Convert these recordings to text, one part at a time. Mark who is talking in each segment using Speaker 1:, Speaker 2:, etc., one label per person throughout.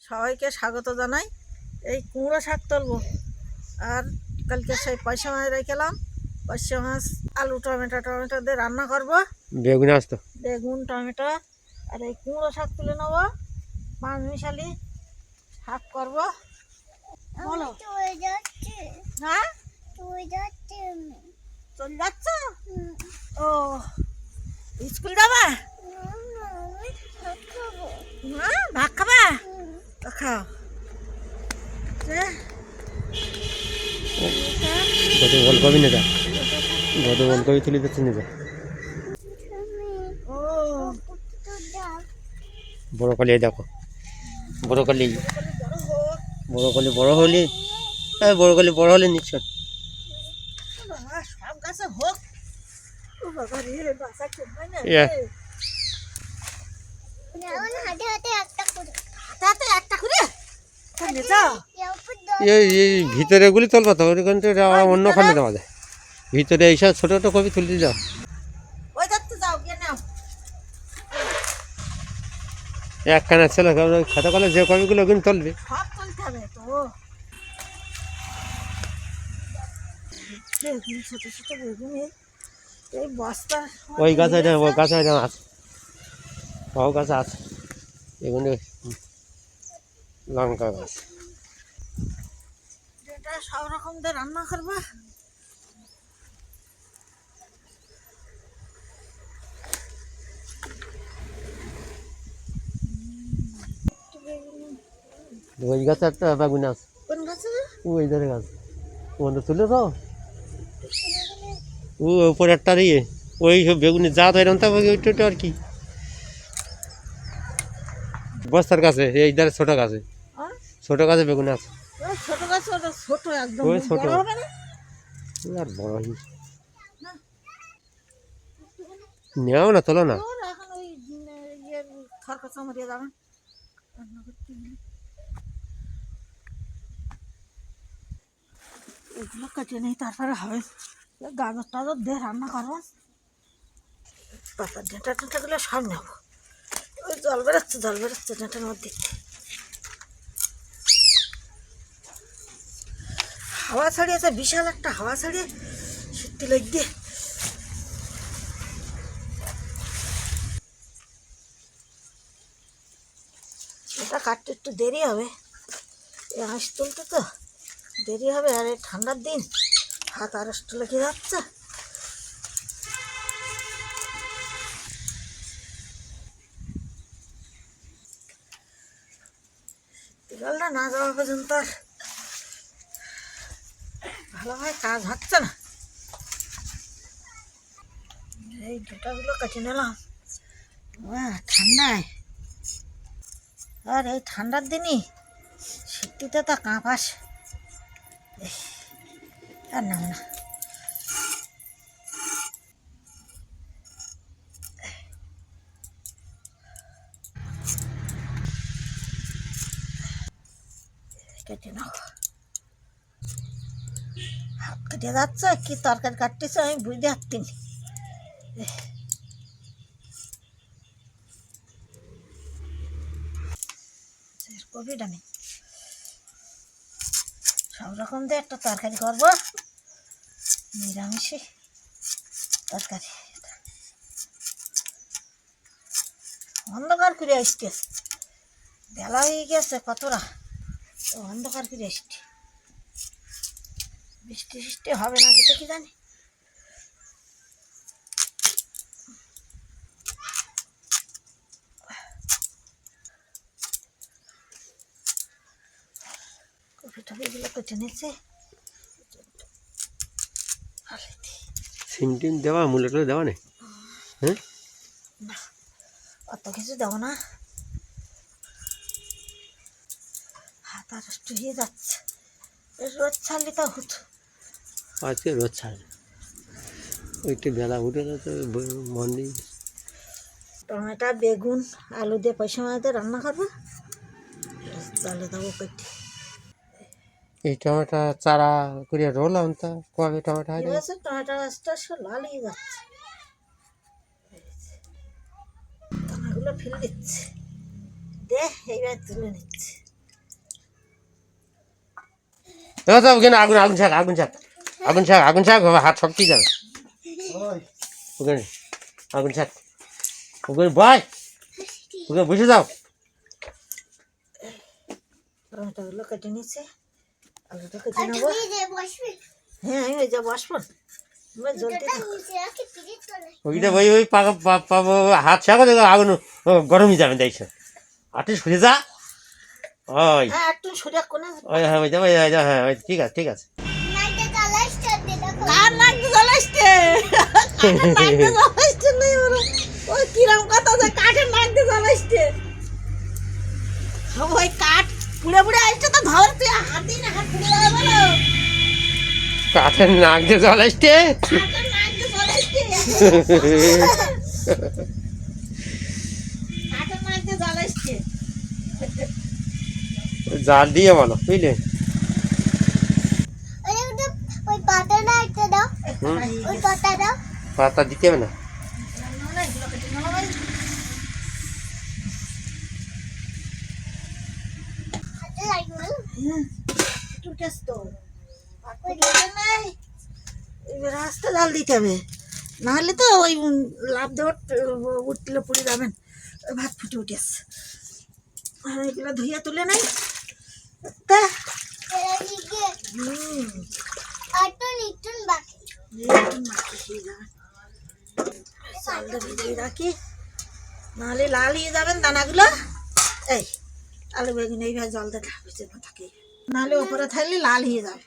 Speaker 1: সবাইকে স্বাগত জানাই। এই কুমড়ো শাক তুলবো, আর কালকে সেই পয়সা মাছ রেখেলাম। পয়সা মাছ আলু টমেটো দিয়ে রান্না করব।
Speaker 2: বেগুন আসতো,
Speaker 1: বেগুন টমেটো আর এই কুমড়ো শাক তুলে নেবো, পাঁচ মিশালি শাক করবো। বলো। হ্যাঁ, চলে যাচ্ছ? ও, স্কুল যাবা? হ্যাঁ, ভাত খাবা? তো খাও।
Speaker 2: গত ওলকপি নেতা, গত ওলকপি তুলে যাচ্ছে নেতা।
Speaker 1: ও,
Speaker 2: বড়কালি দেখো, বড়কালি
Speaker 1: বড় হোক।
Speaker 2: বড়কালি বড় হলে, বড়কালি বড় হলে নিশ্চয়।
Speaker 1: বাবা, সব গাছে হোক। ও বাবা রে, বাসা খেলবে না
Speaker 2: ইয়া।
Speaker 1: রে। হাতে হাতে একটা করে তাহলে যাও।
Speaker 2: এই ভিতরে গুলি তুলবা তো, ওইখান থেকে অন্যখানে দেওয়া যায়। ভিতরে এইসব ছোটো ছোটো কপি তুলতে যাও।
Speaker 1: ওই যাচ্ছে, যাও গিয়ে নাও।
Speaker 2: একখানা ছেলে খাতা কলে যে কপিগুলো ওগুলো তুলবে।
Speaker 1: সব তুলতে হবে তো। বেগুন, ছোট ছোট বেগুন, এই বস্তা।
Speaker 2: ওই গাছে ওই গাছে আছে, বাবু গাছে আছে এগুলো, লঙ্কা গাছ।
Speaker 1: যেটা সব রকম দিয়ে রান্না করবা।
Speaker 2: ওই গাছে একটা বেগুন আছে,
Speaker 1: কোন গাছে?
Speaker 2: ওই ধারে গাছ ওটা তুলে তো, ও উপরে একটা দিয়ে ওই বেগুনি জাত এরকম তা ওইটা আর কি বস্তার কাছে, এই ধারে ছোটো গাছে,
Speaker 1: হ্যাঁ?
Speaker 2: ছোটো গাছে বেগুন আছে।
Speaker 1: ওই ছোট গাছ, ওটা ছোট একদম,
Speaker 2: ওই ছোট
Speaker 1: বড় হবে না।
Speaker 2: আর বড়
Speaker 1: না,
Speaker 2: নেও না, তোলো না।
Speaker 1: ওর এখন ওই ইয়ের খরকচা মরিয়ে যাবেন রান্না করতে গেলে। এগুলো কেটে নেই, তারপরে হবে গাজর টাজর দিয়ে রান্না করবো। পাতার ডেঁটা টেঁটাগুলো সব নেবো। ওই জল বেরোচ্ছে ডেঁটার মধ্যে। হাওয়া ছাড়িয়েছে, বিশাল একটা হাওয়া ছাড়িয়ে সত্যি লাগছে। এটা কাটতে একটু দেরি হবে, এই আঁশ তুলতে তো দেরি হবে। আর এই ঠান্ডার দিন হাত আরষ্ট লেগে যাচ্ছে। বিকালটা না যাওয়া পর্যন্ত আর ভালোভাবে কাজ হচ্ছে না। এই ডেটাগুলো কেটে নিলাম ঠান্ডায়। আর এই ঠান্ডার দিনই শীতটিতে তো কাঁপাস আর নাম না। কেটে নাও, হাত কেটে যাচ্ছে। কি তরকারি কাটতেছে আমি বুঝতে পারছি না। কপিটা নেই, সব রকম দিয়ে একটা তরকারি করবো, নিরামিষে তরকারি। অন্ধকার করে আসছে, বেলা হয়ে গেছে কতটা, তো অন্ধকার করে আসছে। বৃষ্টি সৃষ্টি হবে নাকি তো কি জানি। কপি টপিগুলো কেটে নিচ্ছে।
Speaker 2: সিম টিম দেওয়া, মূল্য টুলে দেওয়া নেই। হ্যাঁ,
Speaker 1: না, অত কিছু দেবো না, হাত আরষ্ট হয়ে যাচ্ছে। রোদ ছাড়লে তো হতো।
Speaker 2: আজকে রোদ ছাড়ে, ওইটা বেলা উঠে তো মন নেই।
Speaker 1: টমেটো বেগুন আলু দিয়ে পয়সা মাছ দিয়ে রান্না করবো, জলে দেবো কেটে।
Speaker 2: এই টমেটো চারা করিয়া রোলাম, তা কবে টমেটো হয়
Speaker 1: গাছে টমেটো গাছটা সব লাল হয়ে যাচ্ছে, দানাগুলো ফেলে দিচ্ছে। দে এইবার তুলে নিচ্ছে।
Speaker 2: এবার তো ওখানে আগুন আগুন ছাক আগুন ছাক আগুন ছাক আগুন ছাক হাত শক্তি যাবে ওখানে আগুন ছাক ওখানে বয় ওখানে বসে যাও।
Speaker 1: টমেটোগুলো কেটে নিচ্ছে, আলুটা কেটে নেবো। হ্যাঁ আমি ওই যা বসবো জলদি
Speaker 2: ওইটা ওই ওই হাত ছাকো দেখো আগুন গরমই যাবে দেখছো আটে সরে যা ওই
Speaker 1: হ্যাঁ একটু সরিয়া কোনে
Speaker 2: ওই হ্যাঁ ওই যাবে হ্যাঁ ওই ঠিক আছে ঠিক আছে।
Speaker 1: কার নাক জ্বলাইছে কাঠের নাক জ্বলাইছে নাই ওরা ওই কিরম কথা যে কাঠের নাক জ্বলাইছে ওই কাঠ পুড়ে পুড়ে আসছে তো ধর তুই হাত দিই না হাত পুড়ে যাবে বলো
Speaker 2: কাঠের নাক দিয়ে জ্বলাইছে
Speaker 1: কাঠের নাক জ্বলাইছে কাঠের নাক জ্বলাইছে
Speaker 2: জাল দিয়ে বলো বুঝলে।
Speaker 3: ওই পাতাটা একটা দাও, ওই পাতা দাও।
Speaker 2: পাতা দিতে হবে না
Speaker 3: হাতে লাগবে
Speaker 1: রাস্তা জাল দিতে হবে নাহলে তো ওই লাভ দেওয়ার উঠলে পুড়ে যাবেন ভাত ফুটে উঠেছে এগুলো ধুয়ে তুলে নেই তা
Speaker 3: আর তো নিটুন বাকি
Speaker 1: চালটা ভিজিয়ে রাখি নাহলে লাল হয়ে যাবেন দানাগুলো এই আলু বেগুন এইভাবে জল দেখা ভিজে না থাকে নাহলে ওপরে থাকলে লাল হয়ে যাবে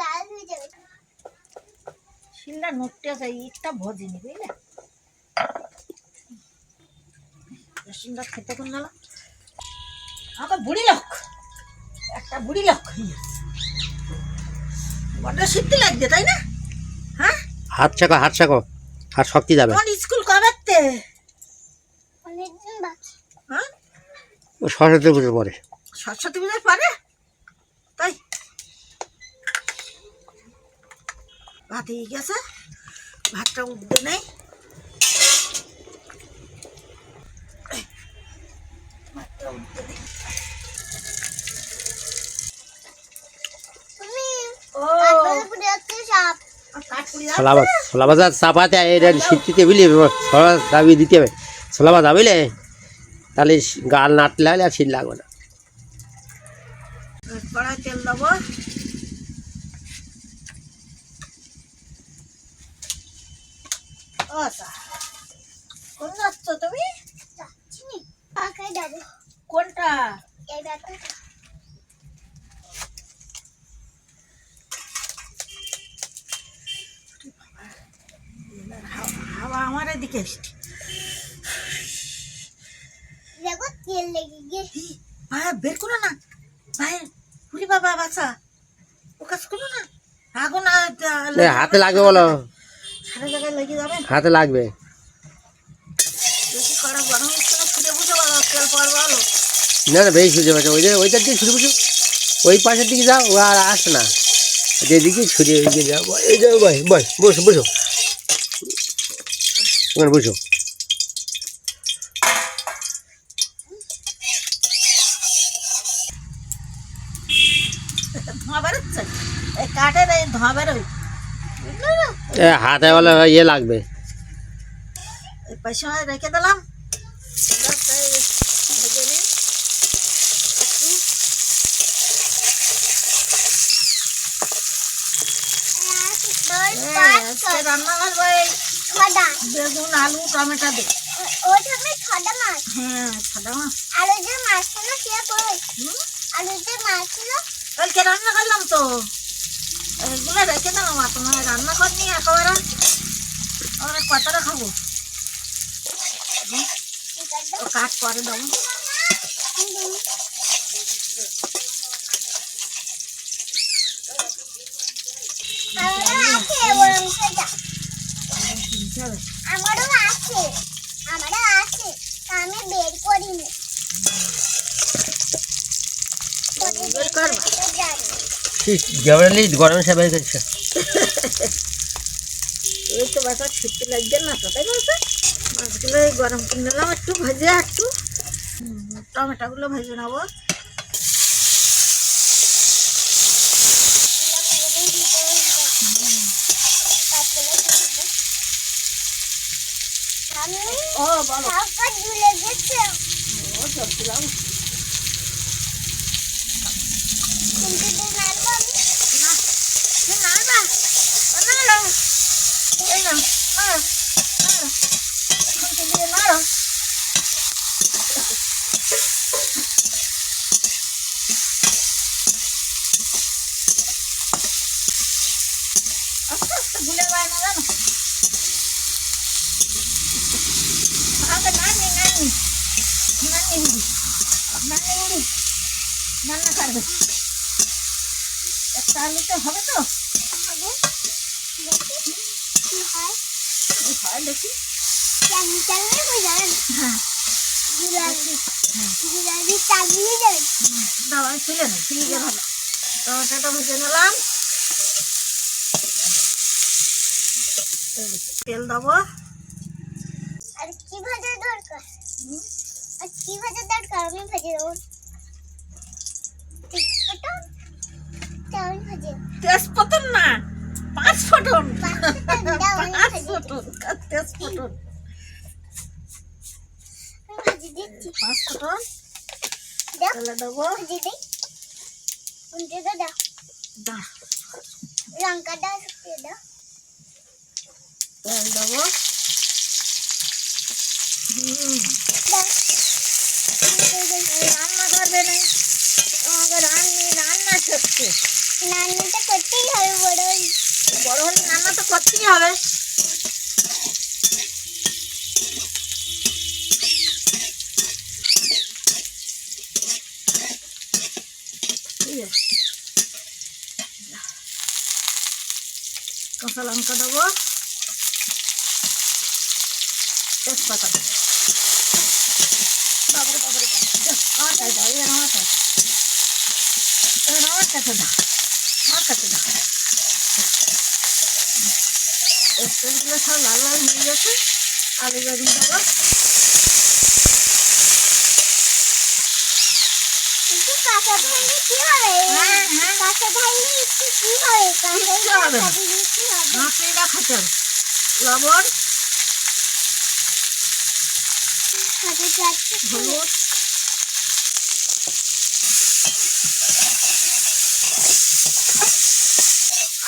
Speaker 3: লাল হয়ে যাবে।
Speaker 1: শিলটা নড়তে আছে ইটটা ভজিনি বুঝলে রসুনটা খেতে কোন গেল আমার বুড়ি লোক একটা বুড়ি লোক বড্ড শীতে লাগছে তাই না হ্যাঁ
Speaker 2: হাত ছাকো হাত শক্তি যাবে।
Speaker 1: তোমার স্কুল কবেতে
Speaker 3: অনেকদিন বাকি।
Speaker 1: হ্যাঁ
Speaker 2: ও সরস্বতী পুজোর পরে
Speaker 1: সরস্বতী পুজোর পরে তাই ভাত হয়ে গেছে ভাতটা উঠতে নেই ভাতটা উঠতে নেই
Speaker 3: তুমি
Speaker 1: ও
Speaker 3: তারপরে পুড়ে যাচ্ছে সাপ।
Speaker 1: কাঠ পুড়ি
Speaker 2: ছোলা ভাজা চাপাতে এটা শীত বুঝলি ছোলা দাবিয়ে দিতে হবে ছোলা ভাজা বুঝলে তাহলে গাল নাটলে হলে আর শীত লাগবে না।
Speaker 1: কড়াই তেল দেবো কোন যাচ্ছ তুমি
Speaker 3: যাচ্ছি নি, পাখায় যাবো।
Speaker 1: কোনটা
Speaker 3: এই দেখো
Speaker 1: হাওয়া আমার এদিকে এসছে
Speaker 3: দেখো তেল লেগে গিয়ে
Speaker 1: ভাই বের করো না ভাই পুরি বাবা বাচ্চা ও কাজ করো না আগুন
Speaker 2: হাতে লাগবে বলো
Speaker 1: সারা জায়গায় লেগে যাবে
Speaker 2: হাতে লাগবে
Speaker 1: বেশি কড়া গরম হচ্ছে না ছুটে বুঝে বলো তেল পর বলো
Speaker 2: না না বেশি ছুটে পাচ্ছে ওইটার দিকে ছুটে বুঝো ওই পাশের দিকে যাও ও আর আসে না যেদিকে ছুটে ওইদিকে যাও এই যাও ভাই বস বসো বসো ওখানে বসো
Speaker 1: ধোঁয়া বেরোচ্ছে এই কাঠের এই ধোঁয়া বেরোয় বুঝলে না
Speaker 2: হাতে বলে ইয়ে লাগবে
Speaker 1: এই পয়সা রেখে দিলাম ভেজে নিই একটু আজকে রান্না করবো এই
Speaker 3: খডা,
Speaker 1: বেগুন আলু টমেটো দিয়ে
Speaker 3: ওটা আমি খডা মাছ।
Speaker 1: হ্যাঁ সাদা মাছ
Speaker 3: আর ওই যে মাছ ছিল সে কই? আর ওই যে মাছ ছিল
Speaker 1: কালকে রান্না করলাম তো এগুলো রেখে দিলাম আর তোমার রান্না করিনি একেবারে আমরা কতটা খাবো ও কাঠ পরে দেবো
Speaker 3: আমারও আছে বরং সেটা।
Speaker 1: কিনতে হবে
Speaker 3: আমারও আছে, আমারও আছে, তা আমি বের করিনি।
Speaker 1: বের করবা
Speaker 3: তো জানি।
Speaker 2: গেবড়ালি গরম সে বের করছে
Speaker 1: এই তো বাচ্চা ছুটতে লাগবে না তো তাই বলছে মাছগুলো এই গরম করে নিলাম একটু ভেজে একটু টমেটোগুলো ভেজে নেবো ও বলো।
Speaker 3: সবটা ঝুলে গেছে।
Speaker 1: ও চলছিলাম।
Speaker 3: কিন্তু তো নাড়বো আমি।
Speaker 1: না তুই নাড়বা। নাড়ো। এই নাও, নাড়ো, নাড়ো। খুন্তি দিয়ে নাড়ো। আস্তে আস্তে ভুলে যায় না জানো। আগে নানি নানি নানি বুড়ি নানি বুড়ি রান্না করবে। একটা আলুতে হবে তো?
Speaker 3: হবে। দেখি কি হয়।
Speaker 1: কি হয় দেখি।
Speaker 3: চাকরি চালিয়ে হয়ে যাবেন।
Speaker 1: হ্যাঁ
Speaker 3: জিলাপি
Speaker 1: হ্যাঁ
Speaker 3: জিলাপি চালিয়ে যাবেন।
Speaker 1: দাও আমি তুলে নিই ফ্রিজে ভালো। টমেটোটা ভেজে নিলাম। তেল দেবো।
Speaker 3: আর কি ভাজা দরকার? আর কি ভাজা দরকার আমি ভেজে দেবো। তেজপাতা চাউল ভাজে।
Speaker 1: তেজপাতা না, 5 ফোঁটন।
Speaker 3: দাও আমি
Speaker 1: 5
Speaker 3: ভাজে
Speaker 1: ফোঁটন, তেজপাতা।
Speaker 3: আমি ভাজে দিচ্ছি।
Speaker 1: 5 ফোঁটন
Speaker 3: দাও
Speaker 1: তেলে দেবো।
Speaker 3: ভাজে দিই। উল্টে দাও।
Speaker 1: দা
Speaker 3: লঙ্কা দাও শুকিয়ে দাও।
Speaker 1: তেল দেবো।
Speaker 3: দাও
Speaker 1: রান্না করবে না আমাকে রান্না করছে।
Speaker 3: রান্নাটা করতেই হবে বড় হলে।
Speaker 1: বড় হলে রান্না তো করতেই হবে। ঠিক আছে। কাঁচা লঙ্কা দেবো। তেজপাতা দেবো। বাবরে বাবরে আমার কাছে দাও, এবার আমার কাছে, এবার আমার কাছে দাও, আমার কাছে দাও। পেঁয়াজগুলো সব লাল লাল হয়ে গেছে। আলু বেগুন দেবো।
Speaker 3: কিন্তু কাঁচা ধানে কি হবে?
Speaker 1: হ্যাঁ, হ্যাঁ।
Speaker 3: কাঁচা ধানে একটু কি হবে?
Speaker 1: কিচ্ছু হবে না।
Speaker 3: কাঁচা ধানে কি হবে?
Speaker 1: মাখিয়ে রাখাতে হবে। লবণ,
Speaker 3: হাতে চারটে
Speaker 1: হলুদ,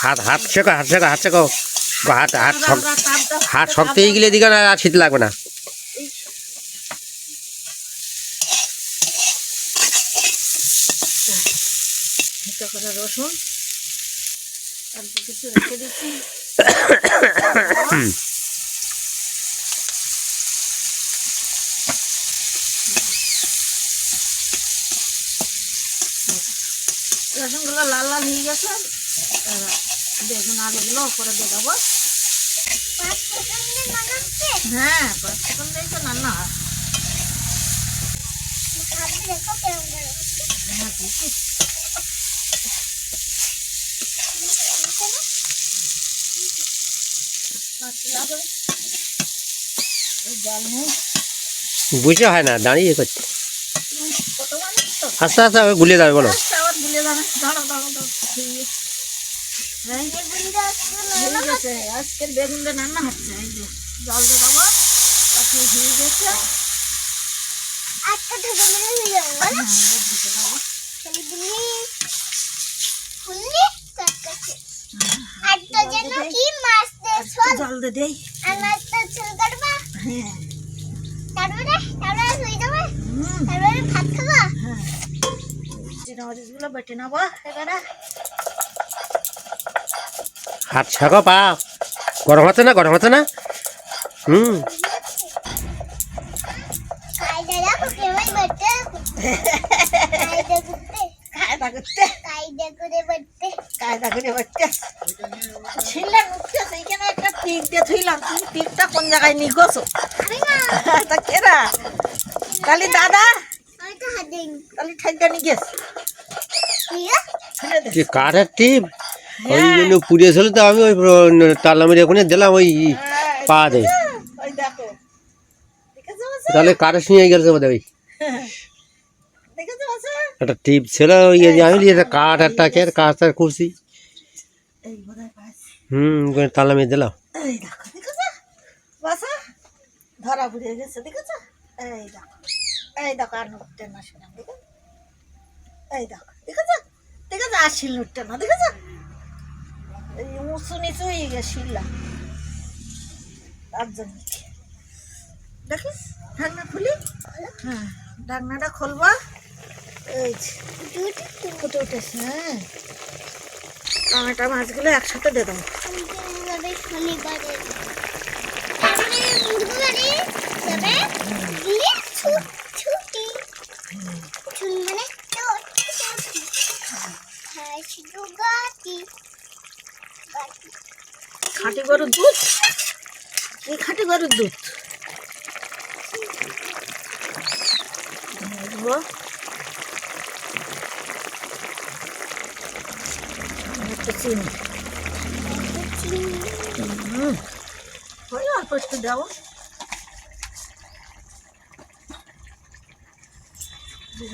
Speaker 2: হাত হাত শেখো, হাত শেখো, হাত শেখো। হাত হাত সব হাত শক্ত হয়ে গেলে দিকে না, আর শীত লাগবে না।
Speaker 1: একটা করে রসুন অল্প কিছু রেখে দিচ্ছি। রসুনগুলো লাল লাল হয়ে গেছে। এবার বেগুন আলুগুলো করে দিয়ে দেবো।
Speaker 3: 5 ফোঁটন দিয়ে বানাচ্ছে।
Speaker 1: হ্যাঁ 5 ফোঁটন দিয়েই তো রান্না হয়।
Speaker 3: ভাবতে দেখো কেমন করে হচ্ছে।
Speaker 1: হ্যাঁ দিচ্ছি। মাছটা লাগবে। ওই জল নেই।
Speaker 2: বুঝে হয় না, দাঁড়িয়ে করছে।
Speaker 1: কত মানুষ তো।
Speaker 2: আস্তে আস্তে গুলিয়ে যাবে, বলো।
Speaker 1: আচ্ছা, আবার ভুলে যাবে। দাঁড়াও দাঁড়াও দাঁড়াও। ঠিক আছে। হ্যাঁ
Speaker 3: বেগুনটা আজকে
Speaker 1: হয়ে
Speaker 3: লাল
Speaker 1: গেছে। আজকের বেগুন দিয়ে রান্না হচ্ছে। এই যে জল দিয়ে দেবো। তারপরে হয়ে গেছে।
Speaker 3: আজকে ঢেকে দিলে হয়ে যাবে বলো?
Speaker 1: হ্যাঁ এবার ঢেকে দেবো।
Speaker 3: ছেলে দিলি খুললি চটকাচ্ছে। আর তো যেন কি মাছ
Speaker 1: আর একটু
Speaker 3: দেশ
Speaker 1: জল দিয়ে দেই।
Speaker 3: আর মাছটা ঝোল কাটবা।
Speaker 1: হ্যাঁ
Speaker 3: তারপরে শুয়ে যাবে।
Speaker 1: হুম
Speaker 3: তারপরে ভাত খাবা।
Speaker 1: হ্যাঁ জিরা মরিচগুলো বেটে নেবো এবারে।
Speaker 2: হাত শেখো, পা গরম হচ্ছে না, গরম হচ্ছে না।
Speaker 3: কায়দা দেখো কেমন বেটে কায়দা করতে
Speaker 1: কায়দা করতে
Speaker 3: কায়দা করে বেটে।
Speaker 1: কায়দা করে বাচ্চা ছিলেন উঠছে। সেইখানে একটা টিক দিয়ে থইলাম। তুমি টিকটা কোন জায়গায় নিয়ে গেছো?
Speaker 3: আমি না
Speaker 1: তা কেরা কালি দাদা
Speaker 3: আমি তো হাত দিইনি।
Speaker 1: কালি ঠাইটা নিয়ে গেছে।
Speaker 3: নিয়ে
Speaker 1: ফেলে দে।
Speaker 2: কি কাঠের টিপ, ওই জন্য পুড়িয়েছিল তো, আমি ওই তালা মেরে ওখানে দিলাম, ওই পা দেয়।
Speaker 1: ওই দেখো দেখেছো বাসা?
Speaker 2: তাহলে কাঠের নিয়ে গেছে বোধ হয়।
Speaker 1: দেখেছো বাসা?
Speaker 2: একটা টিপ ছিল, ওই যে আমি এটা কাঠ একটা কে কাঠটা করছি।
Speaker 1: এই বোধহয় পাইছি।
Speaker 2: ওখানে তালা মেরে দিলাম।
Speaker 1: এই দেখো দেখেছো বাসা? ধরা ঘুরে গেছে, দেখেছ? এই দেখো আর নোটটা না শোনা, দেখো এই দেখো, দেখেছ? দেখেছ আর শিল নোটটা না, দেখেছ? এই উঁচু নিচু হয়ে গেছিল তার জন্য। দেখিস ঢাকনা খুলি, হ্যাঁ ঢাকনাটা খুলবা। এই ফুটে উঠেছে। হ্যাঁ টমেটো মাছগুলো একসাথে দিয়ে দেবো।
Speaker 3: শনিবারে তারপরে বুধবারে যাবে দিয়ে ছুটি মানে হ্যাঁ শুধু গাটি
Speaker 1: খাঁটি গরুর দুধ, এই খাঁটি গরুর দুধ দেবো। একটু চিনি, ওই অল্প একটু দেবো।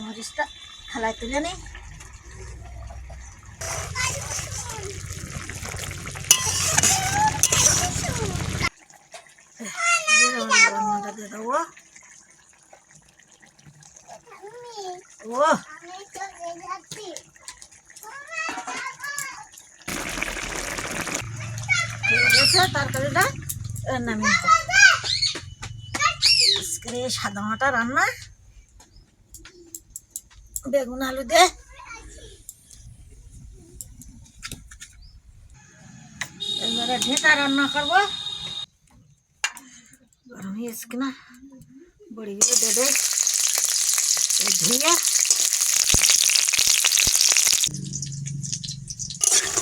Speaker 1: মরিচটা থালায় তুলে নিই। রান্নাটা দিয়ে দেবো। ও
Speaker 3: আমি চলে যাচ্ছি
Speaker 1: হয়ে গেছে তরকারিটা, নামিয়ে দেবো। আজকে সাদা মাটা রান্না, বেগুন আলু দিয়ে। এবারে ঢেঁটা রান্না করবো। গরম হয়ে এসে কিনা বড়িগুলো দিয়ে দেয় ধুয়ে।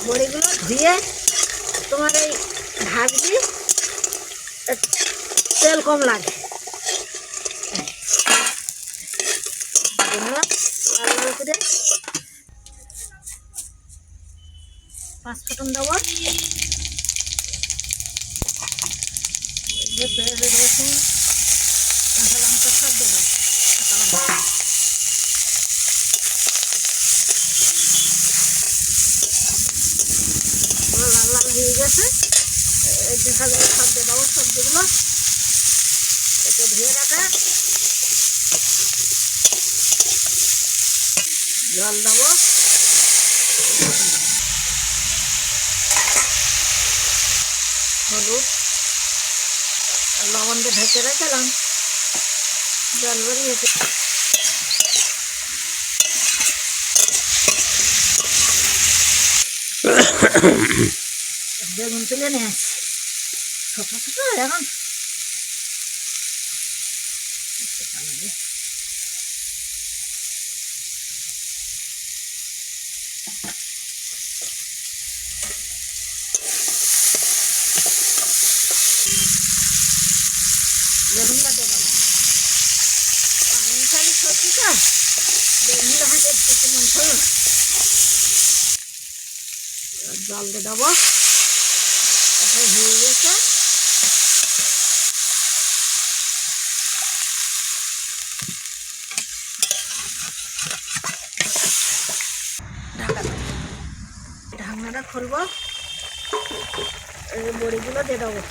Speaker 1: বড়িগুলো ধুয়ে তোমার এই ভাজবি, তেল কম লাগে। লাল লাল করে 5 ফোঁটন দেবো। রসুন কাঁচা লঙ্কা সব দেবো। লাল লাল হয়ে গেছে, এই ঢেঁড়াগুলো সব দিয়ে দেবো। সবজিগুলো একটু ধুয়ে রাখা, জল দেবো। হলুদ লবণ দিয়ে ঢেকে রাখলাম, জল বেরিয়েছে। বেগুন তুলে নিয়ে আসছি, ছোট ছোট এখন। বেগুনটা দেবো পানি সবজিটা বেগুনটা হাতে একটু মাংস জল দিয়ে দেবো। হয়ে গেছে, ঢাকা দেবো। ঢাকনাটা খুলবো, এই বড়িগুলো দিয়ে দেবো।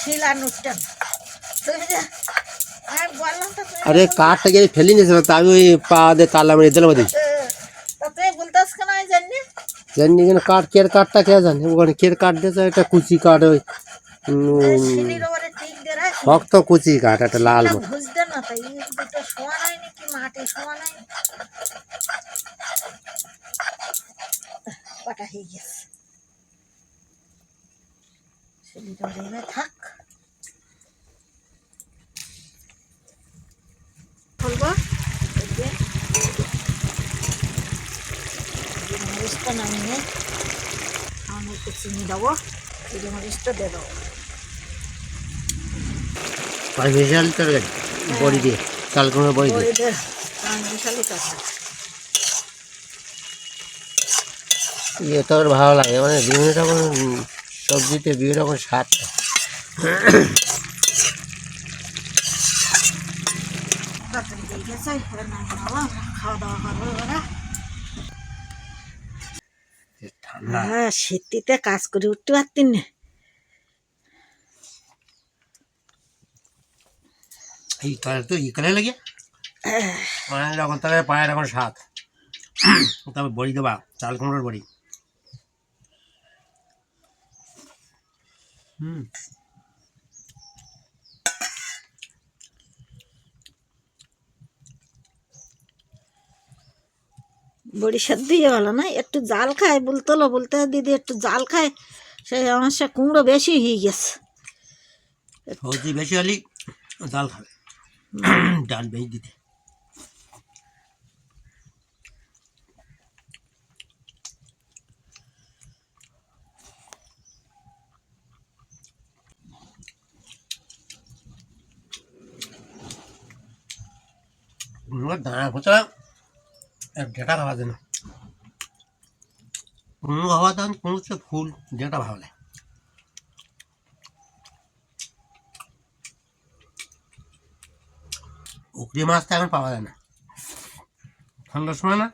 Speaker 1: শিলা নুটটা তুমি যে আর বললাম তো,
Speaker 2: আরে কাঠটা গিয়ে ফেলে নিয়েছিল, তা আমি ওই পা দিয়ে তালা মেরে দিলাম ওদিকে।
Speaker 1: তুই বলতেস কেন আমি জানি
Speaker 2: জানি কেন কাঠ, কের কাঠটা কে জানে, ওখানে কের কাঠ দিয়েছে একটা কুচি কাঠ, ওই
Speaker 1: শিলির ওপরে টিক দিয়ে রাখ,
Speaker 2: শক্ত কুচি কাঠ, একটা লাল মতো।
Speaker 1: বুঝতে না তাই দুটো শোয়া নাই নাকি মাটি শোয়া নাই, কাটা হয়ে গেছে। শিলির ওপরে থাক, খুলবো। মরিচটা নামিয়ে আমি একটু চিনি দেবো, চিনি মরিচটা দিয়ে দেবো।
Speaker 2: মিশাল তরকারি বড়ি দিয়ে, চাল কুমড়ো বড়ি দিয়ে।
Speaker 1: বড়ি দিয়ে মিশালি তরকারি
Speaker 2: ইয়ে তো ভালো লাগে, মানে বিভিন্ন রকম সবজিতে বিভিন্ন রকম স্বাদ।
Speaker 1: গেছে, এবার নামিয়ে নেবো, আমরা খাওয়া দাওয়া করবো এবারে।
Speaker 2: ঠান্ডা।
Speaker 1: হ্যাঁ, শীতিতে কাজ করে উঠতে পারতেন না।
Speaker 2: এই তাহলে তো ইকালে লেগে অনেক রকম, তাহলে পায়ের এখন স্বাদ। তারপর বড়ি দেবা, চাল কুমড়োর বড়ি।
Speaker 1: বড়ি সেদ্ধ দিয়ে ভালো না, একটু জাল খায় বলতো বলতে দিদি একটু জাল খায়, সেই আমার সে কুমড়ো বেশি হয়ে গেছে।
Speaker 2: সবজি বেশি হলে ডাল খাবে, ডাল বেশি দিতে। দানা খোঁচা ডেটা খাওয়া যায় না, কুমড়ো খাওয়া তখন কুমড়ো ফুল ডেটা ভালো লাগে। উকড়ি মাছ তো এখন পাওয়া যায় না, ঠান্ডার সময় না।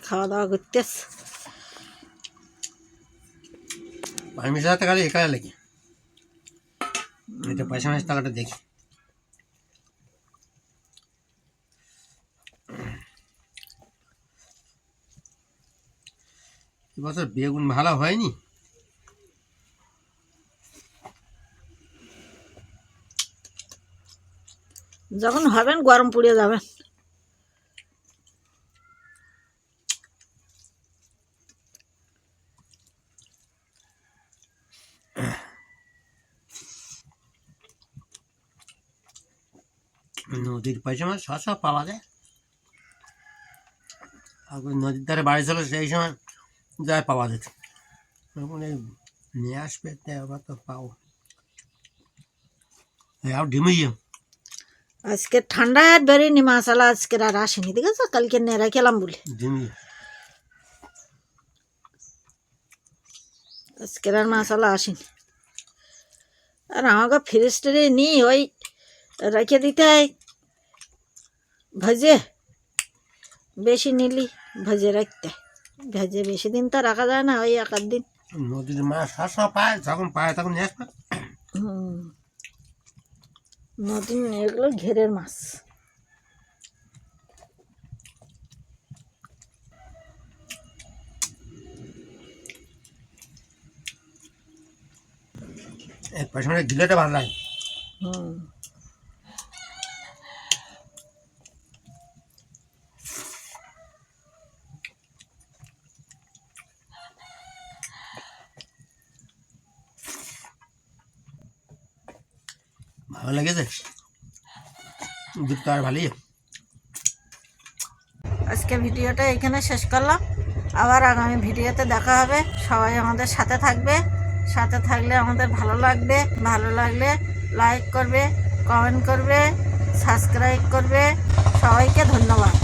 Speaker 1: খাওয়া দাওয়া করতে
Speaker 2: পানি মিশাতে গেলে একালে লেগে এটা পয়সা মাছ টাকাটা দেখি। এবছর বেগুন ভালো হয়নি।
Speaker 1: যখন হবেন গরম পুড়ে যাবেন।
Speaker 2: নদীর পয়সা মাছ সব পাওয়া যায়। আগে নদীর ধারে বাড়ি ছিল সেই সময় যায় পাওয়া যেত, এখন এই নিয়ে আসবে আবার তো পাও। আর ডিমিয়ে
Speaker 1: আজকে ঠান্ডা আর বেরোয়নি মাছালা, আজকে আর আসেনি, দেখেছো কালকে নেড়া খেলাম বলে।
Speaker 2: ডিমিয়ে
Speaker 1: আজকে আর মাছালা আসেনি। আর আমাকে ফ্রিজ ট্রে নিই ওই রেখে দিতে হয় ভেজে, বেশি নিলি ভেজে রাখতে, ভেজে বেশি দিন তো রাখা যায় না, ওই এক আধ দিন।
Speaker 2: নদীর মাছ সব পায়, যখন পায় তখন নিয়ে আসবে।
Speaker 1: নদীর এগুলো ঘেরের মাছ।
Speaker 2: এই পয়সা মানে গিলেটা ভালো লাগে। ভালো লেগেছে, দুধ তো আর ভালোই।
Speaker 1: আজকে ভিডিওটা এখানে শেষ করলাম, আবার আগামী ভিডিওতে দেখা হবে। সবাই আমাদের সাথে থাকবে, সাথে থাকলে আমাদের ভালো লাগবে, ভালো লাগলে লাইক করবে, কমেন্ট করবে, সাবস্ক্রাইব করবে। সবাইকে ধন্যবাদ।